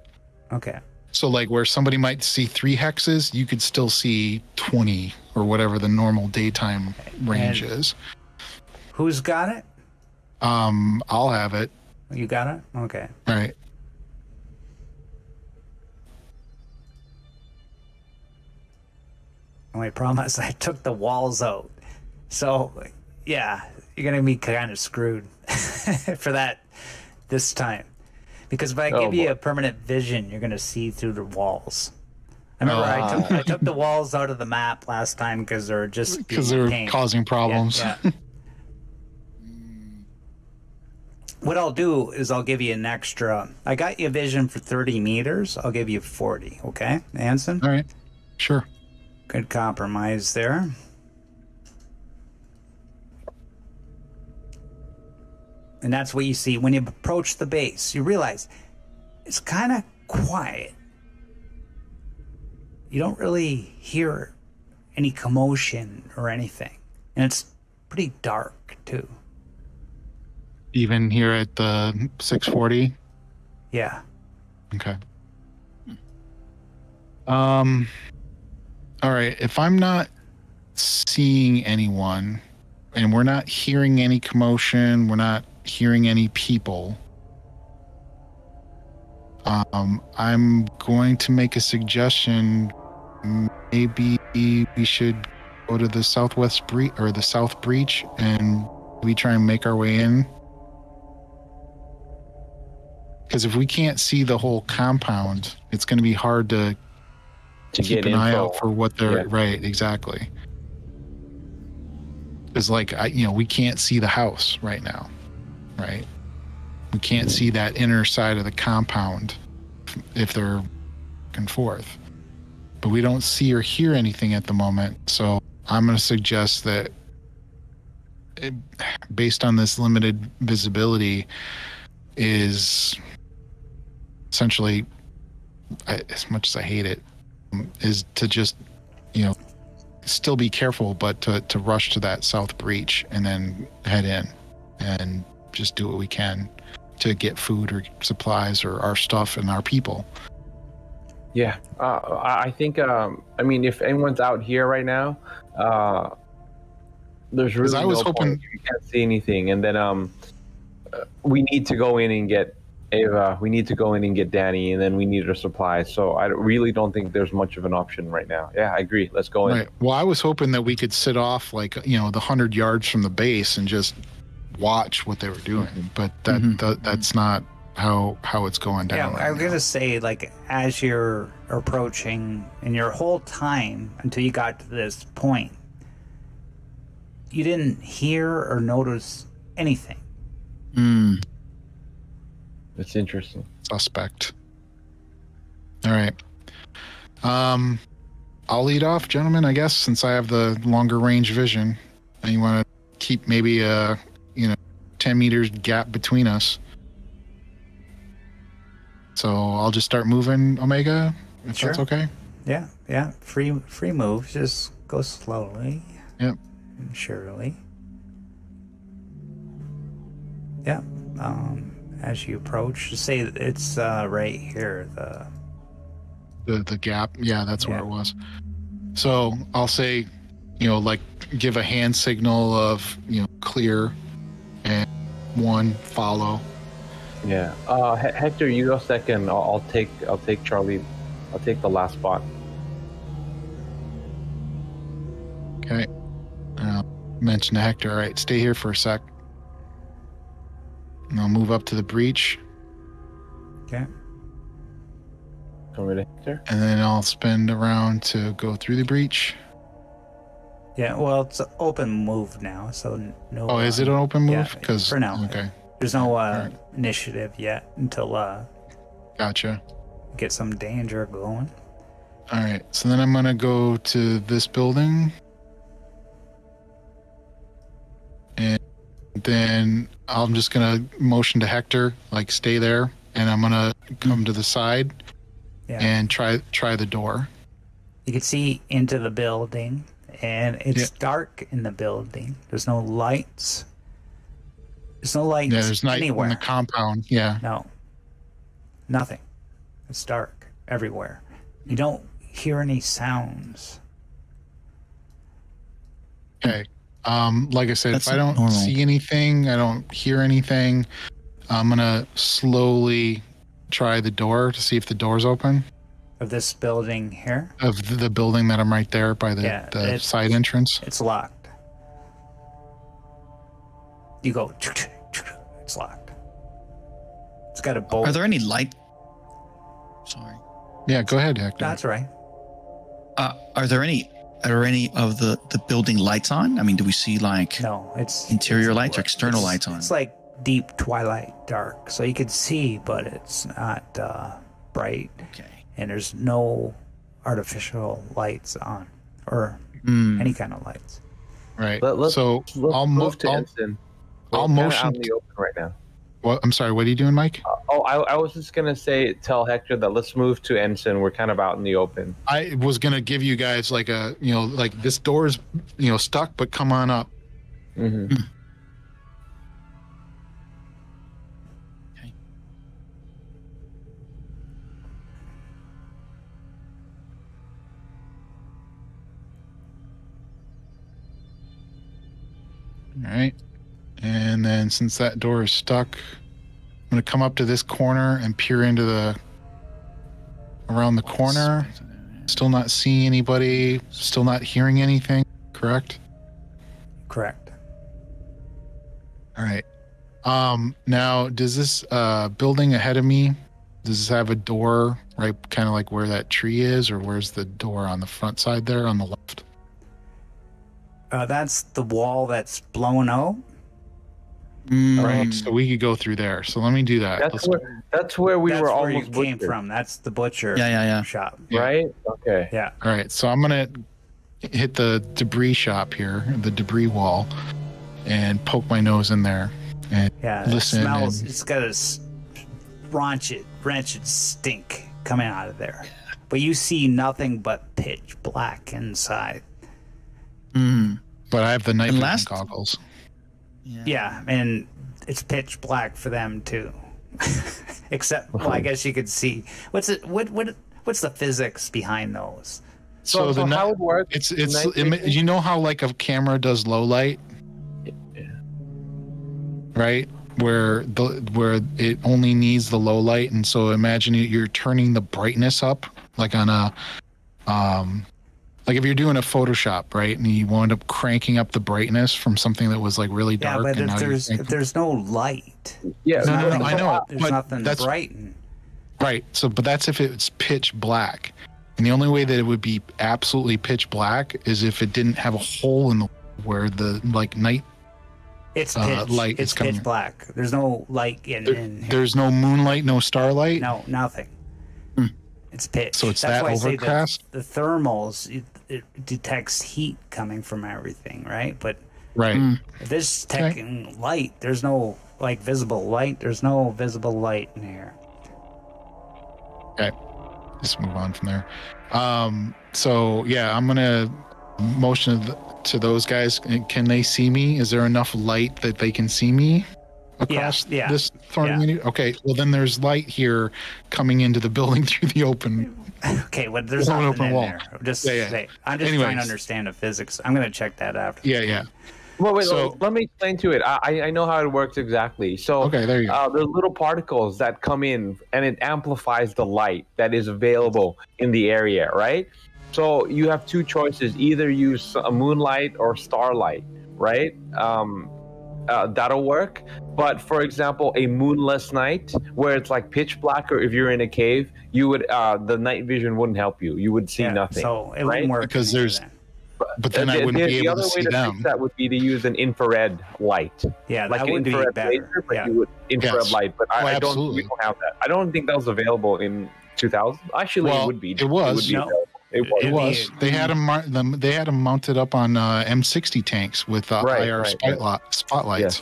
Okay. So like where somebody might see 3 hexes, you could still see 20 or whatever the normal daytime range And- is. Who's got it? I'll have it. You got it? Okay. All right. Only problem is I took the walls out. So, yeah, you're going to be kind of screwed for that this time. Because if I give you boy. a permanent vision, you're going to see through the walls. I remember I took the walls out of the map last time because they're just Because being they're pain. causing problems. Yeah. What I'll do is I'll give you an extra. I got you vision for 30 meters. I'll give you 40. Okay, Anson? All right. Sure. Good compromise there. And that's what you see when you approach the base. You realize it's kind of quiet. You don't really hear any commotion or anything. And it's pretty dark, too. Even here at the 640? Yeah. Okay. All right. If I'm not seeing anyone and we're not hearing any commotion, we're not hearing any people, I'm going to make a suggestion. Maybe we should go to the southwest breach or the south breach, and we try and make our way in. Because if we can't see the whole compound, it's going to be hard to keep an eye out for what they're right. Exactly. Because we can't see the house right now, right? We can't see that inner side of the compound if they're back and forth. But we don't see or hear anything at the moment. So I'm going to suggest that based on this limited visibility is essentially, as much as I hate it, is to just, still be careful, but to rush to that south breach and then head in and just do what we can to get food or supplies or our stuff and our people. Yeah, I think, if anyone's out here right now, there's really no point. You can't see anything. And then we need to go in and get Eva, we need to go in and get Danny, and then we need our supplies. So I really don't think there's much of an option right now. Yeah, I agree. Let's go in. Right. Well, I was hoping that we could sit off the 100 yards from the base and just watch what they were doing, but that's not how it's going down. Yeah, I was gonna say, as you're approaching, and your whole time until you got to this point, you didn't hear or notice anything. That's interesting. Suspect. All right. I'll lead off, gentlemen, I guess, since I have the longer range vision. And you want to keep maybe a 10 meters gap between us. So I'll just start moving, Omega, if that's okay. Yeah. Free move. Just go slowly. Yep. And surely. Yeah. As you approach, just say it's right here. The gap. Yeah, that's where it was. So I'll say, give a hand signal of clear, and one follow. Yeah. Hector, you go second. I'll take Charlie. I'll take the last spot. Okay. Mention to Hector. All right, stay here for a sec. And I'll move up to the breach. Okay. Over to Hector. And then I'll spin around to go through the breach. Yeah, well, it's an open move now, so no... Oh, is it an open move? Yeah, for now. Okay. There's no initiative yet until Gotcha. Get some danger going. All right, so then I'm going to go to this building. And then I'm just going to motion to Hector, stay there. And I'm going to come to the side and try the door. You can see into the building, and it's dark in the building. There's no lights. There's no lights there's night anywhere. In the compound, yeah. No. Nothing. It's dark everywhere. You don't hear any sounds. Okay. Like I said, if I don't see anything, I don't hear anything, I'm going to slowly try the door to see if the door's open. Of this building here? Of the building that I'm right there by the side entrance? It's locked. You go, it's locked. It's got a bolt. Are there any light? Sorry. Yeah, go ahead, Hector. That's right. Are there any of the building lights on? I mean, do we see no, it's interior lights or external lights on? It's like deep twilight dark, so you can see, but it's not bright. Okay. Mm. And there's no artificial lights on, or any kind of lights. Right. Let's I'll move to Ensign. I'll kinda motion. out in the open right now. Well, I'm sorry. What are you doing, Mike? I was just gonna tell Hector that let's move to Ensign. We're kind of out in the open. I was gonna give you guys like a, like this door's, stuck, but come on up. Mm-hmm. Okay. All right. And then since that door is stuck, I'm gonna come up to this corner and peer into around the corner. Still not seeing anybody. Still not hearing anything. Correct? Correct. All right. Now, does this building ahead of me, does this have a door right kind of like where that tree is, or where's the door on the front side there on the left? That's the wall that's blown out. Right. So we could go through there. So let me do that. That's where we That's were where you almost came butchered, from. That's the butcher Yeah. shop. right? Okay. Yeah. All right. So I'm going to hit the debris shop here, the debris wall, and poke my nose in there. And Yeah. listen. It smells. and- It's got a rancid stink coming out of there. But you see nothing but pitch black inside. But I have the night vision last- goggles. Yeah, and it's pitch black for them too. Except, well, I guess you could see. What's the physics behind those? So the how it works? you know how like a camera does low light, right? Where it only needs the low light, and so imagine you're turning the brightness up like on a like if you're doing a Photoshop, right, and you wind up cranking up the brightness from something that was like really Yeah, dark. but and now if there's no light, Yeah. No, I know. there's but nothing to that's brighten. right. So, but that's if it's pitch black, and the only way that it would be absolutely pitch black is if it didn't have a hole in the where the like night. It's pitch. Light It's is coming. pitch black. There's no light in here. There's no moonlight, no starlight. No, nothing. It's pitch. So it's That's that why I say overcast? the thermals, it detects heat coming from everything, right? But Right. if it's detecting light, there's no like visible light. There's no visible light in here. Okay. Just move on from there. So yeah, I'm gonna motion to those guys. Can they see me? Is there enough light that they can see me across Yeah. this thorny unit? Okay. Well, then there's light here coming into the building through the open. Okay, well, there's There's an nothing open in wall. there. Just Yeah. say, I'm just Anyways. trying to understand the physics. I'm gonna check that after. Yeah. Well, wait, So- let me explain to it. I know how it works exactly. So Okay. There you go. there's little particles that come in and it amplifies the light that is available in the area, right? So you have two choices: either use a moonlight or starlight, right? That'll work. But for example, a moonless night where it's like pitch black, or if you're in a cave, you would the night vision wouldn't help you. You would see Yeah, nothing. So it right? wouldn't work Because in here there's- then. But then I wouldn't be able to see The other way to them. fix that would be to use an infrared light. Yeah, Like that an would be infrared better. laser, but Yeah. you would infrared Yes. light. But Oh, I don't. absolutely. We don't have that. I don't think that was available in 2000. Actually, Well, it would be. it was. It would be No. available. It was. It It'd was. be- They had them mounted up on M60 tanks with Right, IR right. spotlights.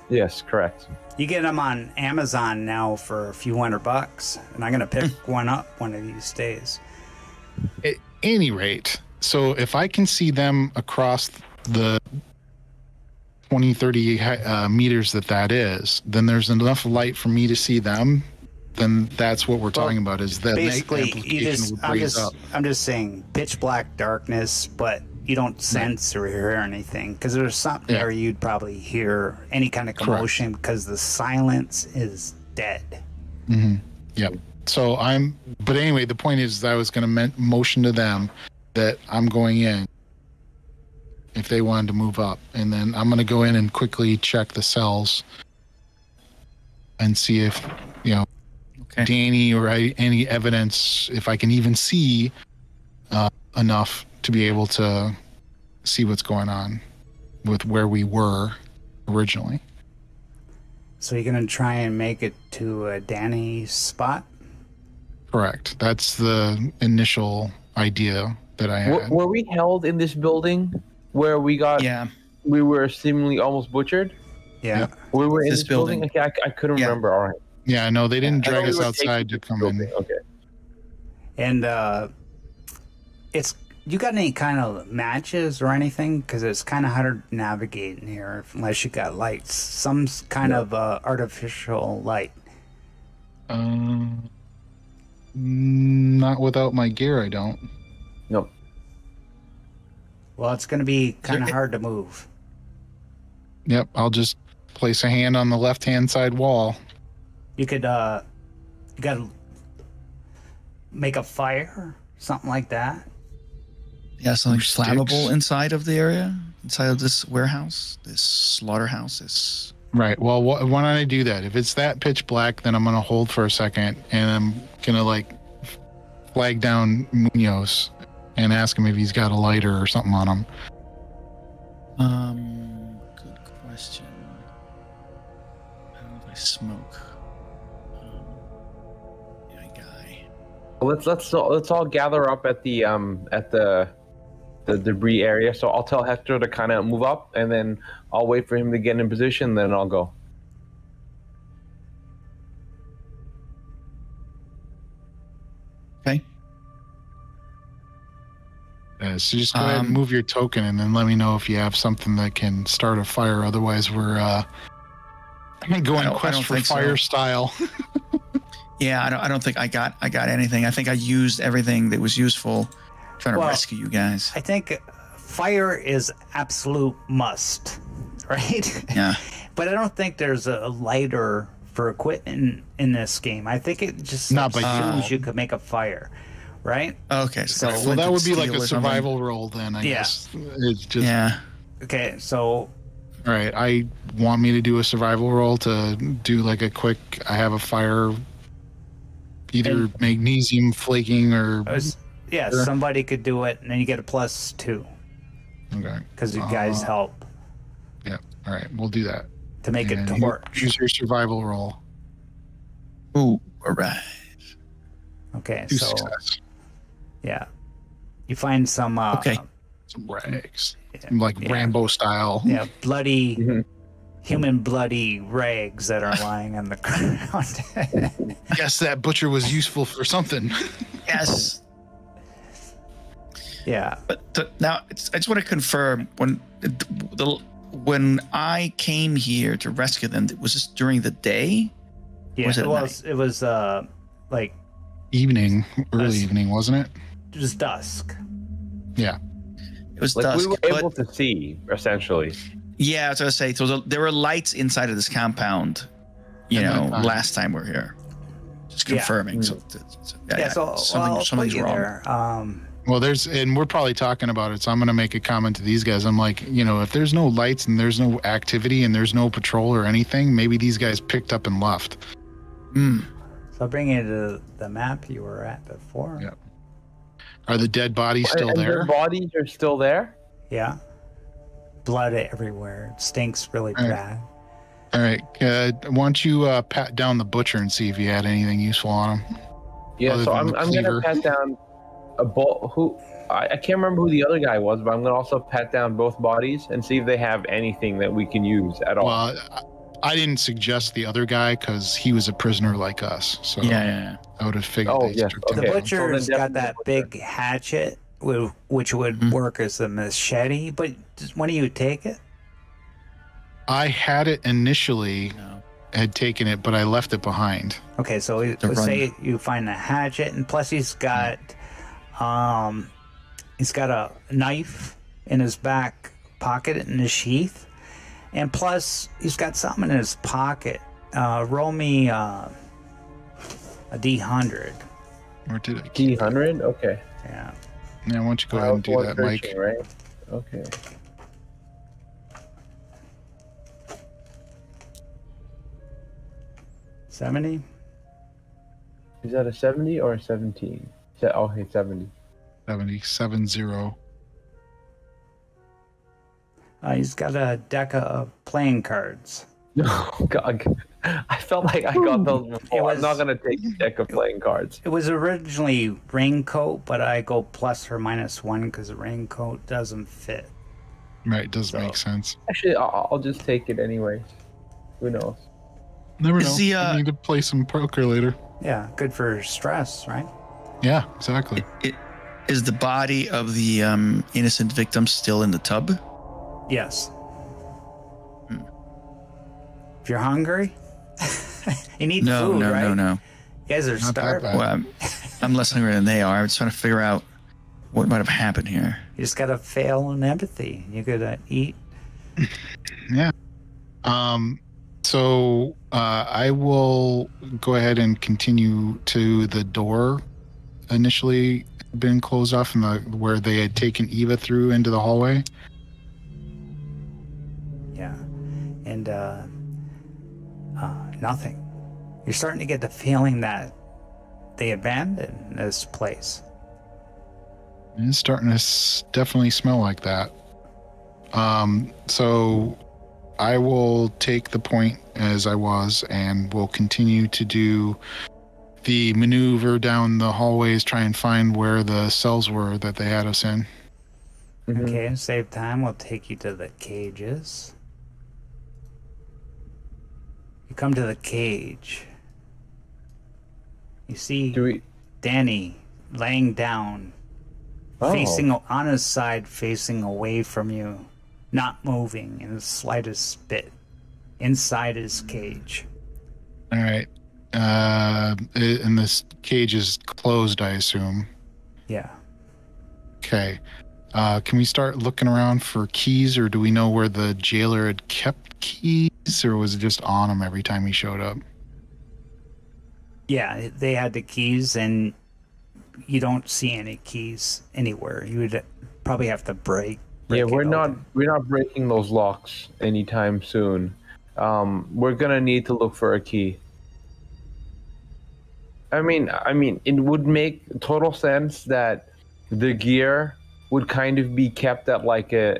Yes, correct. You get them on Amazon now for a few $100, and I'm gonna pick one up one of these days. At any rate, so if I can see them across the 20, 30 meters that is, then there's enough light for me to see them. Then that's what we're talking about. Is that Basically, night you amplification just would raise up? I'm just saying pitch black darkness, but you don't sense or hear anything because there's something Yeah. where you'd probably hear any kind of commotion because the silence is dead. Yep. So but anyway, the point is that I was going to motion to them that I'm going in if they wanted to move up. And then I'm going to go in and quickly check the cells and see if, Okay. Danny or any evidence, if I can even see enough to be able to see what's going on with where we were originally. So you're gonna try and make it to Danny's spot. Correct. That's the initial idea that I had. Were we held in this building where we got? Yeah. We were seemingly almost butchered. Yeah. Yep. We were in This this building. building. Okay, I couldn't Yeah. remember. All right. Yeah, no, they didn't I drag thought us we were outside to taking come this in. building. Okay. And it's you got any kind of matches or anything? Because it's kind of hard to navigate in here unless you got lights. Some kind of artificial light. Not without my gear, I don't. Nope. Well, it's going to be kind of there- hard to move. Yep, I'll just place a hand on the left-hand side wall. You could you got to make a fire, something like that. Yeah, something Sticks. flammable inside of the area, inside of this warehouse, this slaughterhouse, this. Right. Well, why don't I do that? If it's that pitch black, then I'm going to hold for a second, and I'm going to flag down Munoz and ask him if he's got a lighter or something on him. Good question. I don't know if I smoke. Yeah, guy. Well, let's all gather up at the debris area. So I'll tell Hector to kind of move up, and then I'll wait for him to get in position. Then I'll go. Okay. So just go ahead and move your token, and then let me know if you have something that can start a fire. Otherwise, we're going I quest don't for think so. fire style. Yeah, I don't think I got anything. I think I used everything that was useful trying to Well, rescue you guys. I think fire is absolute must, right? Yeah. But I don't think there's a lighter for equipment in this game. I think it just Not by assumes default. you could make a fire, right? Okay. So- like Well, that would be like flint and a steel or something. survival roll then, I Yeah. guess. It's just, Yeah. Okay, so all right, I want me to do a survival roll to do like a quick, I have a fire, either And- magnesium flaking or, yeah, Sure. somebody could do it, and then you get a +2 okay. because you guys help Yeah, all right, we'll do that. to make it And torch. use your survival roll. Ooh, all right. Okay, Do so success. yeah, you find some Okay. Some rags. Yeah, Like yeah. Rambo style. yeah, bloody Mhm. human bloody rags that are lying on the ground. Guess that butcher was useful for something. Yes. Yeah, But now I just want to confirm when I came here to rescue them, was this during the day? yeah. Was it It was like Evening, early That's- evening, wasn't it? just dusk. Yeah. It was Like dusk. we were but able to see essentially. yeah, I was gonna say. So there were lights inside of this compound. You At know, that time. last time we were here. Just Yeah. confirming. So, Yeah, so I'll put something's you wrong. there. Well, and we're probably talking about it, so I'm going to make a comment to these guys. I'm like, if there's no lights and there's no activity and there's no patrol or anything, maybe these guys picked up and left. Hmm. So I'll bring you to the map you were at before. Yeah. Are the dead bodies still And there? their bodies are still there. Yeah. Blood everywhere. It stinks really All right. bad. All right. Why don't you pat down the butcher and see if you had anything useful on him? Yeah, Other so than I'm the gonna cleaver. pat down a who I can't remember who the other guy was, but I'm gonna also pat down both bodies and see if they have anything that we can use at all. Well, I didn't suggest the other guy because he was a prisoner like us. So Yeah. I would have figured Oh, they yes, stripped him The okay. down. butcher's So then got that definitely the big hatchet, which would Mm-hmm. work as a machete, but when do you take it? I had it initially, No. had taken it, but I left it behind. Okay, so let's run. say you find the hatchet, and plus he's got a knife in his back pocket in his sheath, and plus he's got something in his pocket. Roll me a D100. Or did I? D100. Okay. Yeah. Yeah, why don't you go ahead and do that, Mike? Searching, right? Okay. $70? Is that a 70 or a 17? Okay, 70. 77-0. He's got a deck of playing cards. Oh God, I felt like I got those before. It was- I'm not gonna take a deck of playing cards. It was originally raincoat, but I go plus or minus one because the raincoat doesn't fit. Right, does So- make sense. Actually, I'll just take it anyway. Who knows? Never know. Is the, I need to play some poker later. Yeah, good for stress, right? Yeah, exactly. Is the body of the innocent victim still in the tub? Yes. If you're hungry, you need food, right? No. You guys are Not that starving. bad. Well, I'm less hungry than they are. I'm just trying to figure out what might have happened here. You just gotta fail in empathy. You gotta eat. Yeah. So I will go ahead and continue to the door initially been closed off in the where they had taken Eva through into the hallway. Yeah. And nothing. You're starting to get the feeling that they abandoned this place. It's starting to definitely smell like that. So I will take the point as I was, and we'll continue to do the maneuver down the hallways, try and find where the cells were that they had us in. Okay, save time. We'll take you to the cages. You come to the cage. You see Danny laying down, facing on his side, facing away from you, not moving in the slightest bit, inside his cage. All right. And this cage is closed, I assume. Yeah. Okay. Can we start looking around for keys, or do we know where the jailer had kept keys, or was it just on him every time he showed up? Yeah, they had the keys, and you don't see any keys anywhere. You would probably have to break Yeah, it we're not open. breaking those locks anytime soon. We're gonna need to look for a key. I mean, it would make total sense that the gear would kind of be kept at like an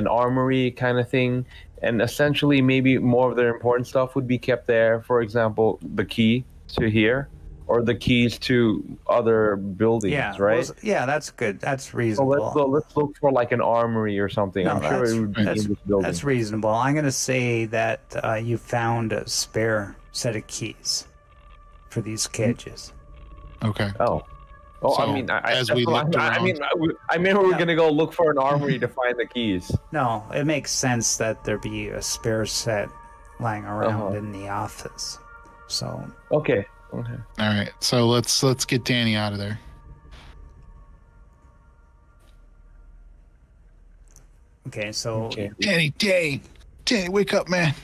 armory kind of thing, and essentially maybe more of their important stuff would be kept there. For example, the key to here, or the keys to other buildings, Yeah, right? well, yeah, that's good. That's So reasonable. let's look for like an armory or something. No, I'm sure it would be in this building. that's reasonable. I'm going to say that you found a spare set of keys for these cages. Okay. Oh, So, I mean, as we looked I mean, we were gonna go look for an armory to find the keys. No, it makes sense that there be a spare set lying around in the office. So, Okay. All right. So let's get Danny out of there. okay, so Okay. Danny, wake up, man.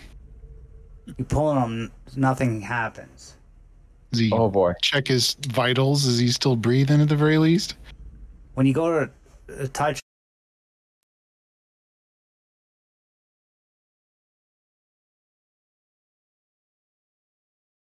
you pull him, nothing happens. Does he Oh boy. check his vitals? Is he still breathing at the very least? When you go to touch